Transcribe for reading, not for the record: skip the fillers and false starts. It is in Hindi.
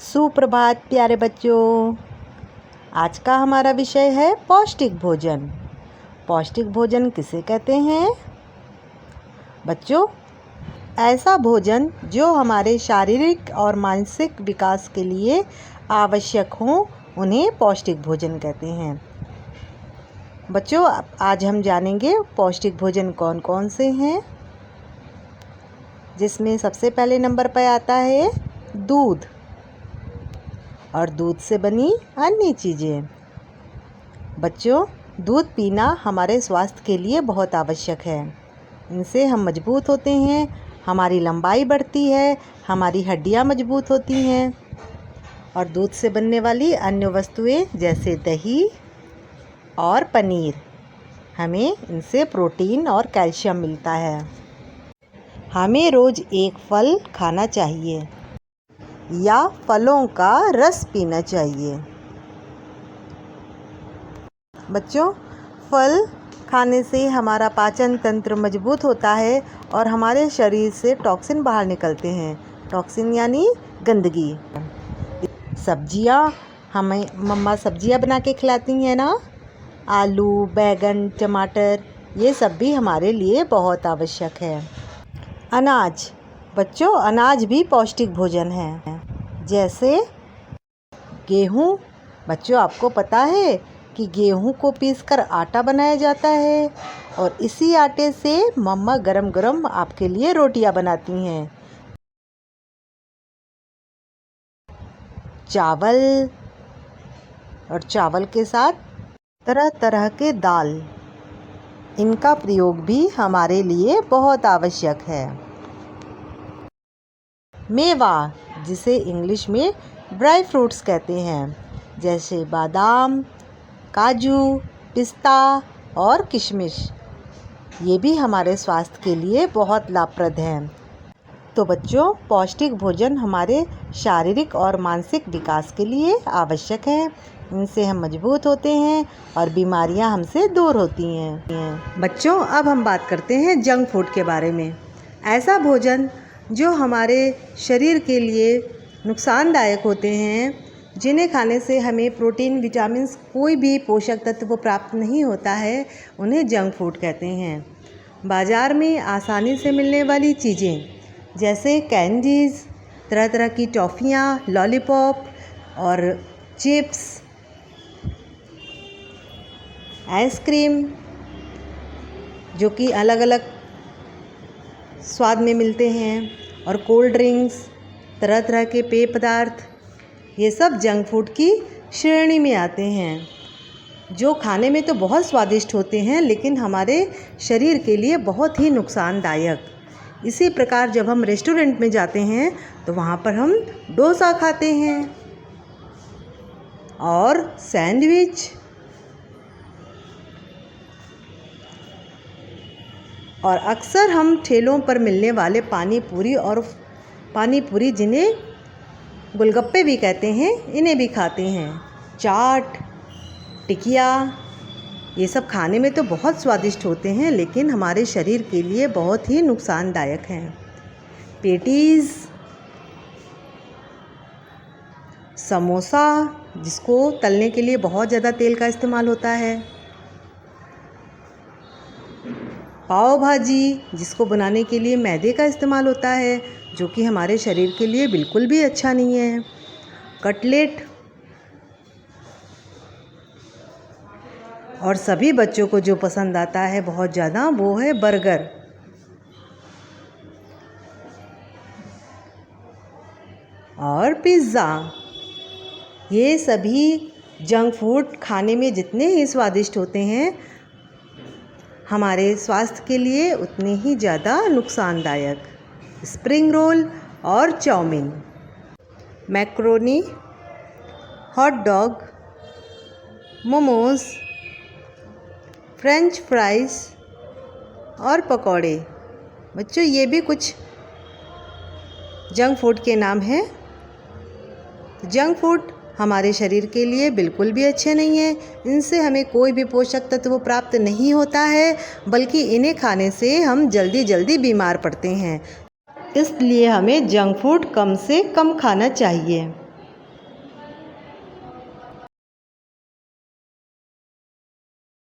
सुप्रभात प्यारे बच्चों। आज का हमारा विषय है पौष्टिक भोजन। पौष्टिक भोजन किसे कहते हैं बच्चों? ऐसा भोजन जो हमारे शारीरिक और मानसिक विकास के लिए आवश्यक हो, उन्हें पौष्टिक भोजन कहते हैं। बच्चों, आज हम जानेंगे पौष्टिक भोजन कौन कौन से हैं, जिसमें सबसे पहले नंबर पर आता है दूध और दूध से बनी अन्य चीज़ें। बच्चों, दूध पीना हमारे स्वास्थ्य के लिए बहुत आवश्यक है। इनसे हम मजबूत होते हैं, हमारी लंबाई बढ़ती है, हमारी हड्डियां मजबूत होती हैं। और दूध से बनने वाली अन्य वस्तुएं जैसे दही और पनीर, हमें इनसे प्रोटीन और कैल्शियम मिलता है। हमें रोज़ एक फल खाना चाहिए या फलों का रस पीना चाहिए। बच्चों, फल खाने से हमारा पाचन तंत्र मजबूत होता है और हमारे शरीर से टॉक्सिन बाहर निकलते हैं। टॉक्सिन यानी गंदगी। सब्जियां, हमें मम्मा सब्जियां बना के खिलाती हैं ना, आलू, बैगन, टमाटर, ये सब भी हमारे लिए बहुत आवश्यक है। अनाज, बच्चों, अनाज भी पौष्टिक भोजन है। जैसे गेहूँ। बच्चों, आपको पता है कि गेहूँ को पीसकर आटा बनाया जाता है और इसी आटे से मम्मा गरम गरम आपके लिए रोटियां बनाती हैं। चावल, और चावल के साथ तरह तरह के दाल, इनका प्रयोग भी हमारे लिए बहुत आवश्यक है। मेवा, जिसे इंग्लिश में ड्राई फ्रूट्स कहते हैं, जैसे बादाम, काजू, पिस्ता और किशमिश, ये भी हमारे स्वास्थ्य के लिए बहुत लाभप्रद हैं। तो बच्चों, पौष्टिक भोजन हमारे शारीरिक और मानसिक विकास के लिए आवश्यक है। इनसे हम मजबूत होते हैं और बीमारियां हमसे दूर होती हैं। बच्चों, अब हम बात करते हैं जंक फूड के बारे में। ऐसा भोजन जो हमारे शरीर के लिए नुकसानदायक होते हैं, जिन्हें खाने से हमें प्रोटीन, विटामिन्स, कोई भी पोषक तत्व प्राप्त नहीं होता है, उन्हें जंक फूड कहते हैं। बाज़ार में आसानी से मिलने वाली चीज़ें जैसे कैंडीज़, तरह तरह की टॉफ़ियाँ, लॉलीपॉप और चिप्स, आइसक्रीम, जो कि अलग अलग स्वाद में मिलते हैं, और कोल्ड ड्रिंक्स, तरह तरह के पेय पदार्थ, ये सब जंक फूड की श्रेणी में आते हैं, जो खाने में तो बहुत स्वादिष्ट होते हैं लेकिन हमारे शरीर के लिए बहुत ही नुकसानदायक। इसी प्रकार जब हम रेस्टोरेंट में जाते हैं तो वहाँ पर हम डोसा खाते हैं और सैंडविच, और अक्सर हम ठेलों पर मिलने वाले पानी पूरी, जिन्हें गोलगप्पे भी कहते हैं, इन्हें भी खाते हैं। चाट, टिकिया, ये सब खाने में तो बहुत स्वादिष्ट होते हैं लेकिन हमारे शरीर के लिए बहुत ही नुकसानदायक हैं। पेटीज़, समोसा, जिसको तलने के लिए बहुत ज़्यादा तेल का इस्तेमाल होता है, पाव भाजी, जिसको बनाने के लिए मैदे का इस्तेमाल होता है, जो कि हमारे शरीर के लिए बिल्कुल भी अच्छा नहीं है। कटलेट, और सभी बच्चों को जो पसंद आता है बहुत ज़्यादा, वो है बर्गर। और पिज़्ज़ा। ये सभी जंक फूड खाने में जितने ही स्वादिष्ट होते हैं, हमारे स्वास्थ्य के लिए उतने ही ज़्यादा नुकसानदायक। स्प्रिंग रोल और chow mein, macaroni, hot dog, momos, French fries और पकौड़े। बच्चों, ये भी कुछ जंक फूड के नाम हैं। जंक फूड हमारे शरीर के लिए बिल्कुल भी अच्छे नहीं हैं। इनसे हमें कोई भी पोषक तत्व प्राप्त नहीं होता है, बल्कि इन्हें खाने से हम जल्दी जल्दी बीमार पड़ते हैं। इसलिए हमें जंक फूड कम से कम खाना चाहिए।